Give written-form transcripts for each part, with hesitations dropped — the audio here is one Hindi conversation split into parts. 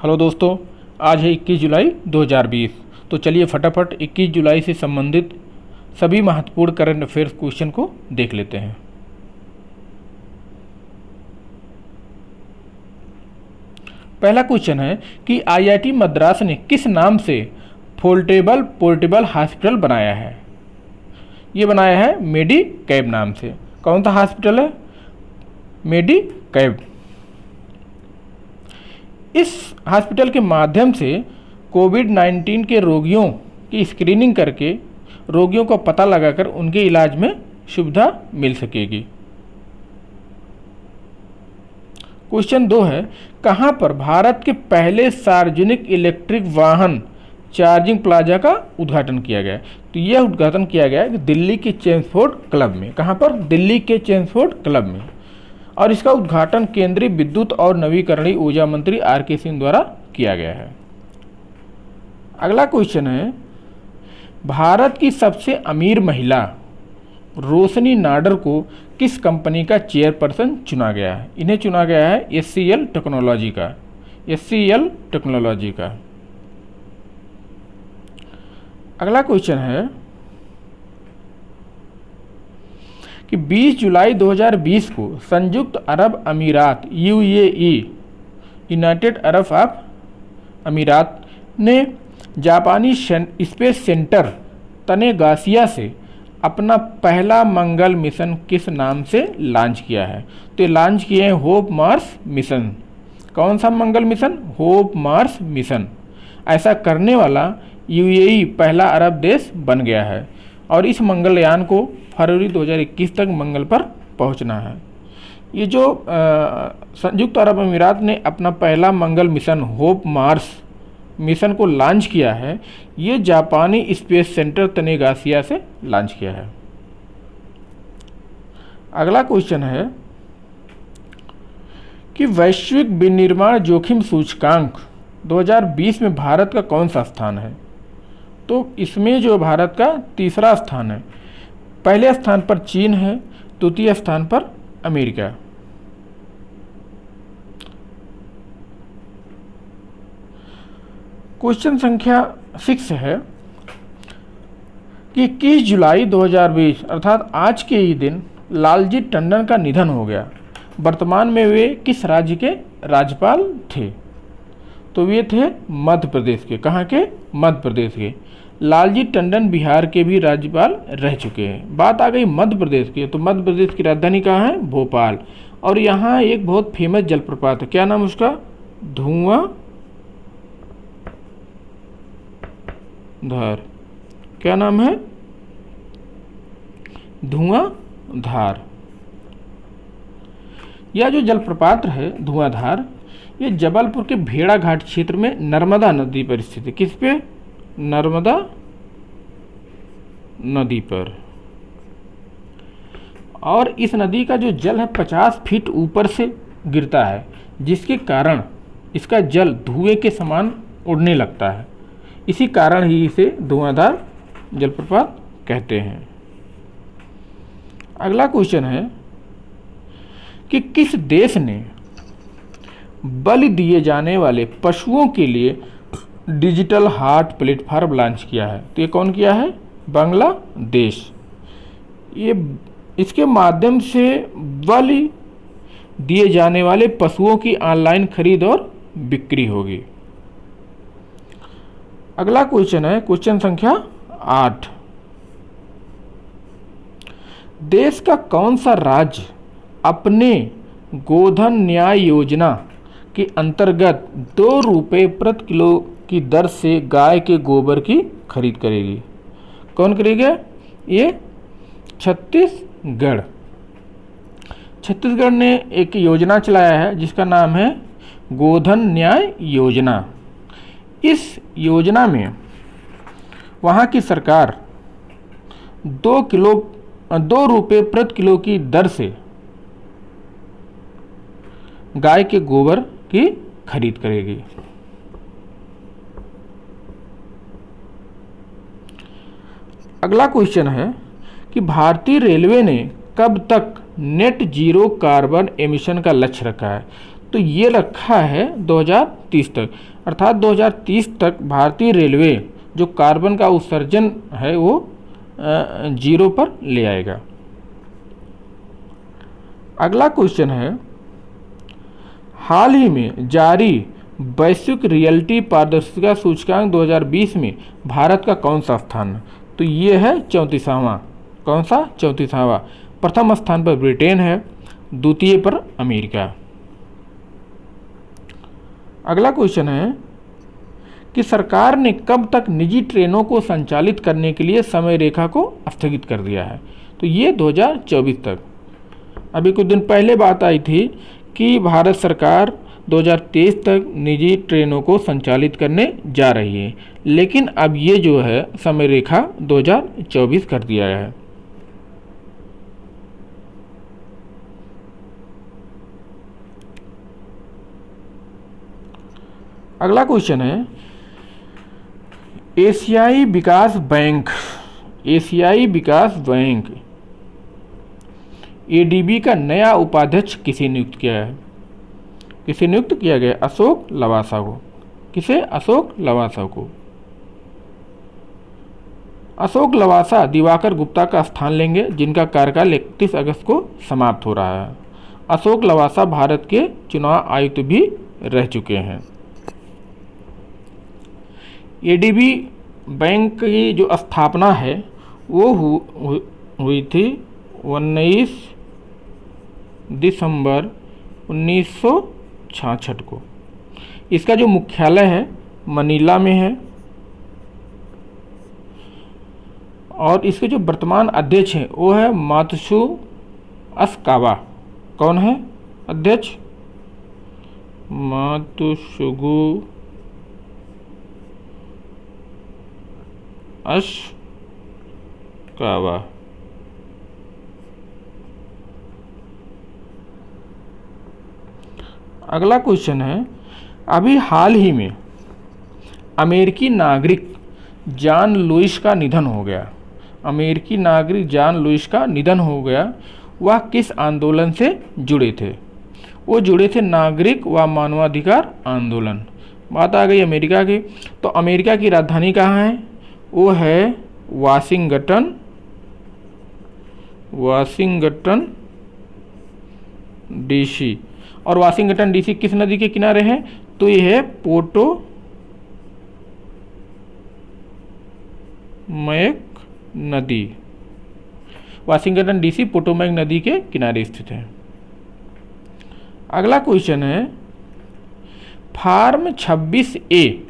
हेलो दोस्तों, आज है 21 जुलाई 2020। तो चलिए फटाफट 21 जुलाई से संबंधित सभी महत्वपूर्ण करंट अफेयर्स क्वेश्चन को देख लेते हैं। पहला क्वेश्चन है कि आईआईटी मद्रास ने किस नाम से फोल्डेबल पोर्टेबल हॉस्पिटल बनाया है। ये बनाया है मेडिकैब नाम से। कौन सा हॉस्पिटल है? मेडिकैब। इस हॉस्पिटल के माध्यम से कोविड-19 के रोगियों की स्क्रीनिंग करके रोगियों को पता लगाकर उनके इलाज में सुविधा मिल सकेगी। क्वेश्चन 2 है, कहाँ पर भारत के पहले सार्वजनिक इलेक्ट्रिक वाहन चार्जिंग प्लाजा का उद्घाटन किया गया? तो यह उद्घाटन किया गया है दिल्ली के चेम्सफोर्ड क्लब में। कहाँ पर? दिल्ली के चेम्सफोर्ड क्लब में। और इसका उद्घाटन केंद्रीय विद्युत और नवीकरणीय ऊर्जा मंत्री आर.के. सिंह द्वारा किया गया है। अगला क्वेश्चन है, भारत की सबसे अमीर महिला रोशनी नाडर को किस कंपनी का चेयरपर्सन चुना गया है? इन्हें चुना गया है एचसीएल टेक्नोलॉजी का। अगला क्वेश्चन है कि 20 जुलाई 2020 को संयुक्त अरब अमीरात यूएई यूनाइटेड अरब अमीरात ने जापानी स्पेस सेंटर तनेगासिया से अपना पहला मंगल मिशन किस नाम से लॉन्च किया है? तो लॉन्च किए हैं होप मार्स मिशन। कौन सा मंगल मिशन? Hope Mars mission. ऐसा करने वाला यूएई पहला अरब देश बन गया है और इस मंगलयान को फरवरी 2021 तक मंगल पर पहुंचना है। ये जो संयुक्त अरब अमीरात ने अपना पहला मंगल मिशन होप मार्स मिशन को लॉन्च किया है, ये जापानी स्पेस सेंटर तनेगासिया से लॉन्च किया है। अगला क्वेश्चन है कि वैश्विक विनिर्माण जोखिम सूचकांक 2020 में भारत का कौन सा स्थान है? तो इसमें जो भारत का तीसरा स्थान है। पहले स्थान पर चीन है, द्वितीय स्थान पर अमेरिका। क्वेश्चन संख्या 6 है कि 21 जुलाई 2020 अर्थात आज के ही दिन लालजी टंडन का निधन हो गया। वर्तमान में वे किस राज्य के राज्यपाल थे? तो वे थे मध्य प्रदेश के। कहाँ के? मध्य प्रदेश के। लालजी टंडन बिहार के भी राज्यपाल रह चुके हैं। बात आ गई मध्य प्रदेश की, तो मध्य प्रदेश की राजधानी कहाँ है? भोपाल। और यहाँ एक बहुत फेमस जलप्रपात है। क्या नाम उसका? धुआंधार। क्या नाम है? धुआंधार। यह जो जलप्रपात है धुआंधार, ये जबलपुर के भेड़ा घाट क्षेत्र में नर्मदा नदी पर स्थित है। किस पे? नर्मदा नदी पर। और इस नदी का जो जल है 50 फीट ऊपर से गिरता है, जिसके कारण इसका जल धुएं के समान उड़ने लगता है। इसी कारण ही इसे धुआंधार जलप्रपात कहते हैं। अगला क्वेश्चन है कि किस देश ने बलि दिए जाने वाले पशुओं के लिए डिजिटल हार्ट प्लेटफॉर्म लॉन्च किया है? तो ये कौन किया है? बांग्लादेश। ये इसके माध्यम से बलि दिए जाने वाले पशुओं की ऑनलाइन खरीद और बिक्री होगी। अगला क्वेश्चन है क्वेश्चन संख्या 8। देश का कौन सा राज्य अपने गोधन न्याय योजना के अंतर्गत 2 रुपये प्रति किलो की दर से गाय के गोबर की खरीद करेगी? कौन करेगा? ये छत्तीसगढ़। छत्तीसगढ़ ने एक योजना चलाया है जिसका नाम है गोधन न्याय योजना। इस योजना में वहाँ की सरकार 2 रुपये प्रति किलो की दर से गाय के गोबर की खरीद करेगी। अगला क्वेश्चन है कि भारतीय रेलवे ने कब तक नेट जीरो कार्बन एमिशन का लक्ष्य रखा है? तो ये रखा है 2030 तक, अर्थात 2030 तक भारतीय रेलवे जो कार्बन का उत्सर्जन है वो 0 पर ले आएगा। अगला क्वेश्चन है, हाल ही में जारी वैश्विक रियलिटी पारदर्शिता सूचकांक 2020 में भारत का कौन सा स्थान है? तो ये है 34वां। कौन सा? 34वां। प्रथम स्थान पर ब्रिटेन है, द्वितीय पर अमेरिका। अगला क्वेश्चन है कि सरकार ने कब तक निजी ट्रेनों को संचालित करने के लिए समय रेखा को स्थगित कर दिया है? तो ये 2024 तक। अभी कुछ दिन पहले बात आई थी कि भारत सरकार 2023 तक निजी ट्रेनों को संचालित करने जा रही है, लेकिन अब ये जो है समय रेखा 2024 कर दिया है। अगला क्वेश्चन है, एशियाई विकास बैंक एडीबी का नया उपाध्यक्ष किसे नियुक्त किया है? किसे नियुक्त किया गया? अशोक लवासा को। किसे? अशोक लवासा को। अशोक लवासा दिवाकर गुप्ता का स्थान लेंगे, जिनका कार्यकाल 31 अगस्त को समाप्त हो रहा है। अशोक लवासा भारत के चुनाव आयुक्त भी रह चुके हैं। एडीबी बैंक की जो स्थापना है वो हुई थी 19 दिसंबर 1966 को। इसका जो मुख्यालय है मनीला में है, और इसके जो वर्तमान अध्यक्ष हैं वो है मात्सु अस्कावा। कौन है अध्यक्ष? मात्सुगु अस्कावा। अगला क्वेश्चन है, अभी हाल ही में अमेरिकी नागरिक जॉन लुइस का निधन हो गया। अमेरिकी नागरिक जॉन लुइस का निधन हो गया। वह किस आंदोलन से जुड़े थे? वो जुड़े थे नागरिक व मानवाधिकार आंदोलन। बात आ गई अमेरिका की, तो अमेरिका की राजधानी कहाँ है? वो है वाशिंगटन डीसी। और वाशिंगटन डीसी किस नदी के किनारे है? तो ये है पोटोमैक नदी। वाशिंगटन डीसी पोटोमैक नदी के किनारे स्थित है। अगला क्वेश्चन है, फॉर्म 26A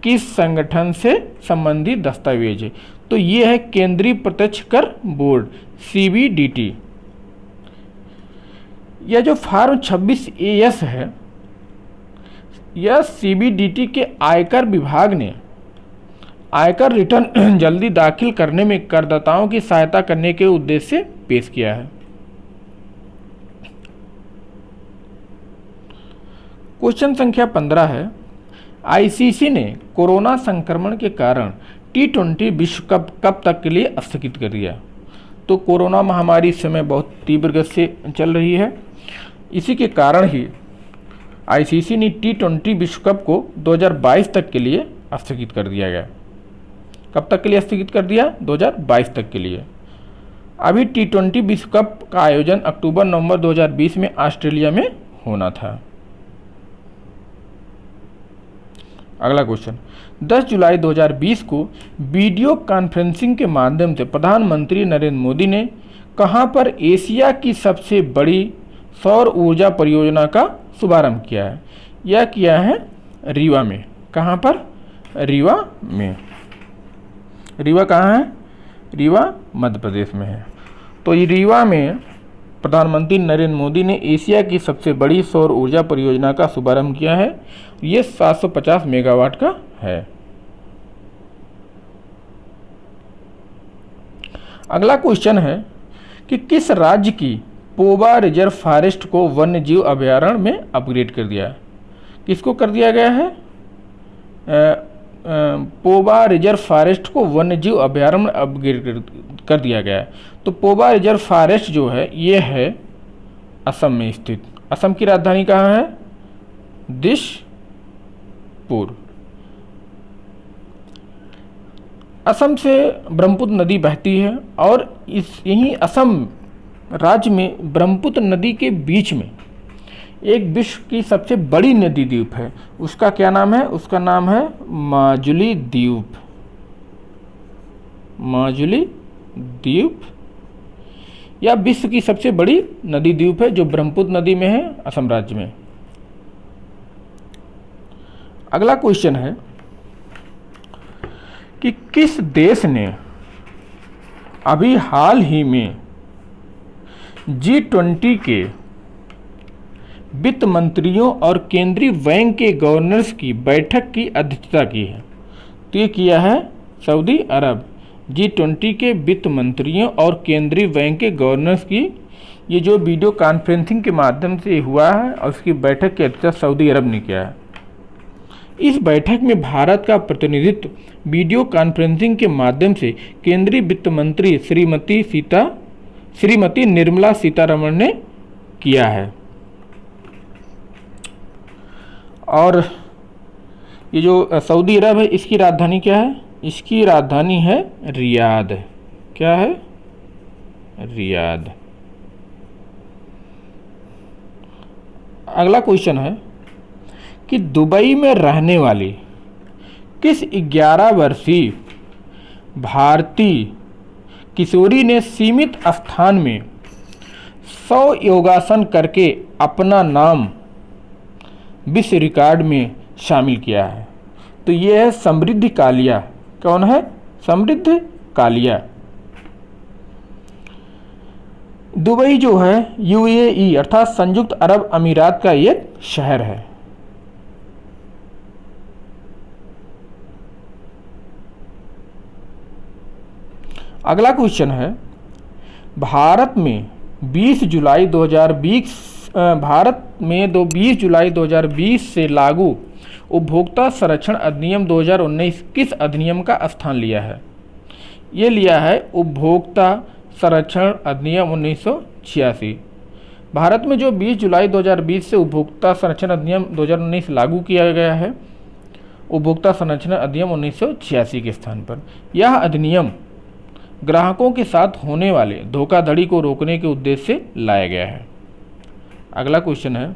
किस संगठन से संबंधित दस्तावेज है? तो ये है केंद्रीय प्रत्यक्ष कर बोर्ड CBDT। यह जो फॉर्म 26AS है, यह CBDT के आयकर विभाग ने आयकर रिटर्न जल्दी दाखिल करने में करदाताओं की सहायता करने के उद्देश्य से पेश किया है। क्वेश्चन संख्या 15 है, ICC ने कोरोना संक्रमण के कारण T20 विश्व कप कब तक के लिए स्थगित कर दिया? तो कोरोना महामारी इस समय बहुत तीव्र गति से चल रही है, इसी के कारण ही ICC ने T20 विश्व कप को 2022 तक के लिए स्थगित कर दिया गया। कब तक के लिए स्थगित कर दिया? 2022 तक के लिए। अभी T20 विश्व कप का आयोजन अक्टूबर-नवंबर 2020 में ऑस्ट्रेलिया में होना था। अगला क्वेश्चन, 10 जुलाई 2020 को वीडियो कॉन्फ्रेंसिंग के माध्यम से प्रधानमंत्री नरेंद्र मोदी ने कहां पर एशिया की सबसे बड़ी सौर ऊर्जा परियोजना का शुभारंभ किया है? यह किया है रीवा में। कहां पर? रीवा में। रीवा कहाँ है? रीवा मध्य प्रदेश में है। तो ये रीवा में प्रधानमंत्री नरेंद्र मोदी ने एशिया की सबसे बड़ी सौर ऊर्जा परियोजना का शुभारंभ किया है। ये 750 मेगावाट का है। अगला क्वेश्चन है कि किस राज्य की पोबा रिजर्व फॉरेस्ट को वन्य जीव अभयारण्य में अपग्रेड कर दिया? किसको कर दिया गया है? पोबा रिजर्व फॉरेस्ट को वन्य जीव अभयारण्य में अपग्रेड कर दिया गया है। तो पोबा रिजर्व फॉरेस्ट जो है ये है असम में स्थित। असम की राजधानी कहाँ है? दिसपुर। असम से ब्रह्मपुत्र नदी बहती है और यहीं असम राज्य में ब्रह्मपुत्र नदी के बीच में एक विश्व की सबसे बड़ी नदी द्वीप है। उसका क्या नाम है? उसका नाम है माजुली द्वीप। माजुली द्वीप यह विश्व की सबसे बड़ी नदी द्वीप है जो ब्रह्मपुत्र नदी में है, असम राज्य में। अगला क्वेश्चन है कि किस देश ने अभी हाल ही में G20 के वित्त मंत्रियों और केंद्रीय बैंक के गवर्नर्स की बैठक की अध्यक्षता की है? तो ये किया है सऊदी अरब। G20 के वित्त मंत्रियों और केंद्रीय बैंक के गवर्नर्स की ये जो वीडियो कॉन्फ्रेंसिंग के माध्यम से हुआ है और उसकी बैठक की अध्यक्षता सऊदी अरब ने किया है। इस बैठक में भारत का प्रतिनिधित्व वीडियो कॉन्फ्रेंसिंग के माध्यम से केंद्रीय वित्त मंत्री श्रीमती निर्मला सीतारमण ने किया है। और ये जो सऊदी अरब है इसकी राजधानी क्या है? इसकी राजधानी है रियाद। क्या है? रियाद। अगला क्वेश्चन है कि दुबई में रहने वाली किस 11 वर्षीय भारतीय किशोरी ने सीमित स्थान में 100 योगासन करके अपना नाम विश्व रिकॉर्ड में शामिल किया है? तो ये है समृद्धि कालिया। कौन है? समृद्धि कालिया। दुबई जो है UAE अर्थात संयुक्त अरब अमीरात का एक शहर है। अगला क्वेश्चन है भारत में 20 जुलाई 2020 से लागू उपभोक्ता संरक्षण अधिनियम 2019 किस अधिनियम का स्थान लिया है? ये लिया है उपभोक्ता संरक्षण अधिनियम 1986। भारत में जो 20 जुलाई 2020 से उपभोक्ता संरक्षण अधिनियम 2019 लागू किया गया है, उपभोक्ता संरक्षण अधिनियम 1986 के स्थान पर। यह अधिनियम ग्राहकों के साथ होने वाले धोखाधड़ी को रोकने के उद्देश्य से लाया गया है। अगला क्वेश्चन है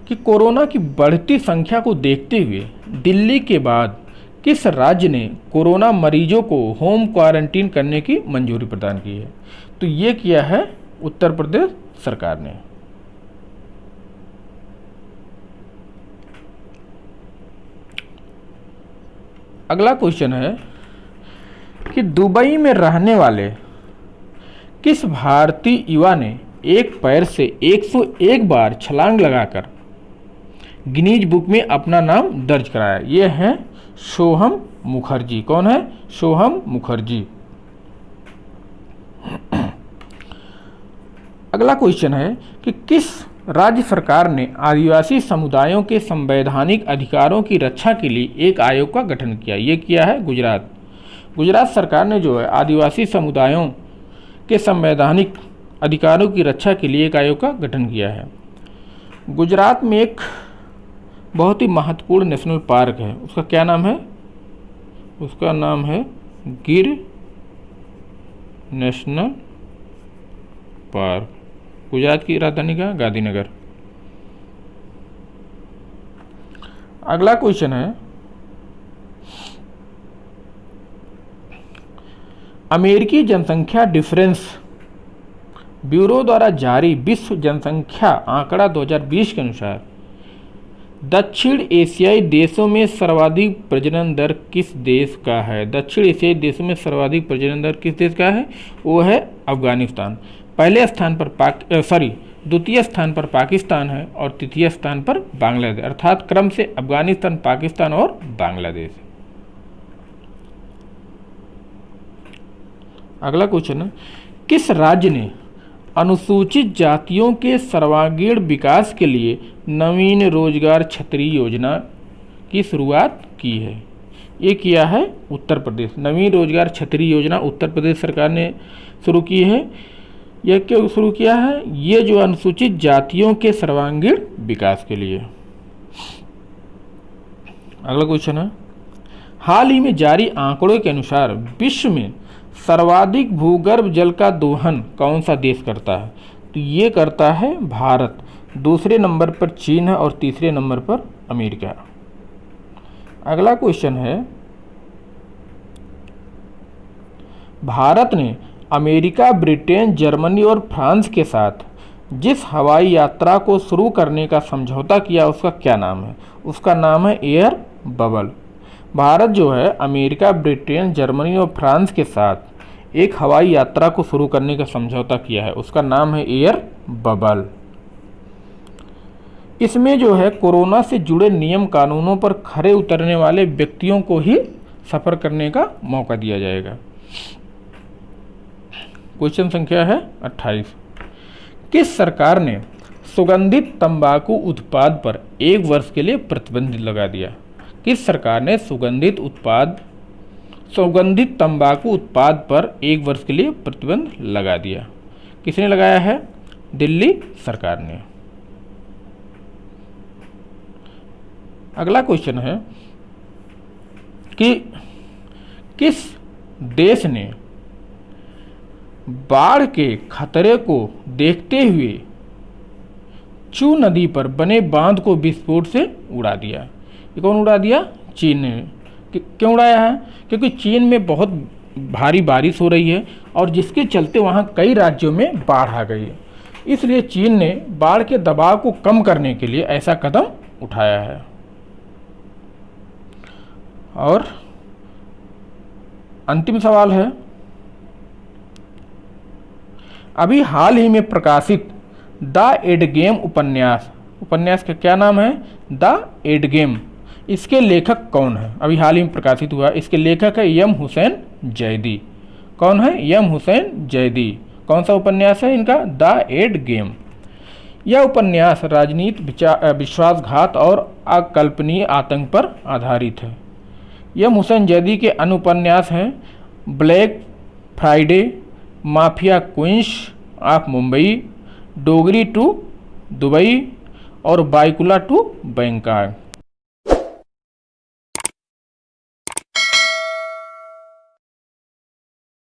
कि कोरोना की बढ़ती संख्या को देखते हुए दिल्ली के बाद किस राज्य ने कोरोना मरीजों को होम क्वारंटीन करने की मंजूरी प्रदान की है? तो ये किया है उत्तर प्रदेश सरकार ने। अगला क्वेश्चन है कि दुबई में रहने वाले किस भारतीय युवा ने एक पैर से 101 बार छलांग लगाकर गिनीज बुक में अपना नाम दर्ज कराया? ये हैं सोहम मुखर्जी। कौन है? सोहम मुखर्जी। अगला क्वेश्चन है कि किस राज्य सरकार ने आदिवासी समुदायों के संवैधानिक अधिकारों की रक्षा के लिए एक आयोग का गठन किया? ये किया है गुजरात। गुजरात सरकार ने जो है आदिवासी समुदायों के संवैधानिक अधिकारों की रक्षा के लिए एक आयोग का गठन किया है। गुजरात में एक बहुत ही महत्वपूर्ण नेशनल पार्क है, उसका क्या नाम है? उसका नाम है गिर नेशनल पार्क। गुजरात की राजधानी का गांधीनगर। अगला क्वेश्चन है अमेरिकी जनसंख्या डिफरेंस ब्यूरो द्वारा जारी विश्व जनसंख्या आंकड़ा 2020 के अनुसार दक्षिण एशियाई देशों में सर्वाधिक प्रजनन दर किस देश का है? दक्षिण एशियाई देशों में सर्वाधिक प्रजनन दर किस देश का है? वो है अफगानिस्तान। पहले स्थान पर द्वितीय स्थान पर पाकिस्तान है और तृतीय स्थान पर बांग्लादेश, अर्थात क्रम से अफगानिस्तान, पाकिस्तान और बांग्लादेश। अगला क्वेश्चन है किस राज्य ने अनुसूचित जातियों के सर्वांगीण विकास के लिए नवीन रोजगार छतरी योजना की शुरुआत की है? ये किया है उत्तर प्रदेश। नवीन रोजगार छतरी योजना उत्तर प्रदेश सरकार ने शुरू की है। यह क्यों शुरू किया है? ये जो अनुसूचित जातियों के सर्वांगीण विकास के लिए। अगला क्वेश्चन है, हाल ही में जारी आंकड़ों के अनुसार विश्व में सर्वाधिक भूगर्भ जल का दोहन कौन सा देश करता है? तो ये करता है भारत, दूसरे नंबर पर चीन है और तीसरे नंबर पर अमेरिका। अगला क्वेश्चन है, भारत ने अमेरिका, ब्रिटेन, जर्मनी और फ्रांस के साथ जिस हवाई यात्रा को शुरू करने का समझौता किया उसका क्या नाम है? उसका नाम है एयर बबल। भारत जो है अमेरिका, ब्रिटेन, जर्मनी और फ्रांस के साथ एक हवाई यात्रा को शुरू करने का समझौता किया है, उसका नाम है एयर बबल। इसमें जो है कोरोना से जुड़े नियम कानूनों पर खरे उतरने वाले व्यक्तियों को ही सफ़र करने का मौका दिया जाएगा। क्वेश्चन संख्या है 28। किस सरकार ने सुगंधित तंबाकू उत्पाद पर 1 वर्ष के लिए प्रतिबंध लगा दिया? किस सरकार ने सुगंधित तंबाकू उत्पाद पर 1 वर्ष के लिए प्रतिबंध लगा दिया? किसने लगाया है? दिल्ली सरकार ने। अगला क्वेश्चन है कि किस देश ने बाढ़ के खतरे को देखते हुए चू नदी पर बने बांध को विस्फोट से उड़ा दिया? ये कौन उड़ा दिया? चीन ने। क्यों उड़ाया है? क्योंकि चीन में बहुत भारी बारिश हो रही है और जिसके चलते वहाँ कई राज्यों में बाढ़ आ गई है, इसलिए चीन ने बाढ़ के दबाव को कम करने के लिए ऐसा कदम उठाया है। और अंतिम सवाल है, अभी हाल ही में प्रकाशित द एडगेम उपन्यास का क्या नाम है? द एडगेम। इसके लेखक कौन है? अभी हाल ही में प्रकाशित हुआ, इसके लेखक है एम हुसैन जैदी। कौन है? एम हुसैन जैदी। कौन सा उपन्यास है इनका? द एडगेम। यह उपन्यास राजनीति, विश्वासघात और अकल्पनीय आतंक पर आधारित है। एम हुसैन जैदी के अन्य उपन्यास हैं Black Friday, Mafia Queens of Mumbai, Dongri to Dubai और बाइकुला टू बैंकॉक।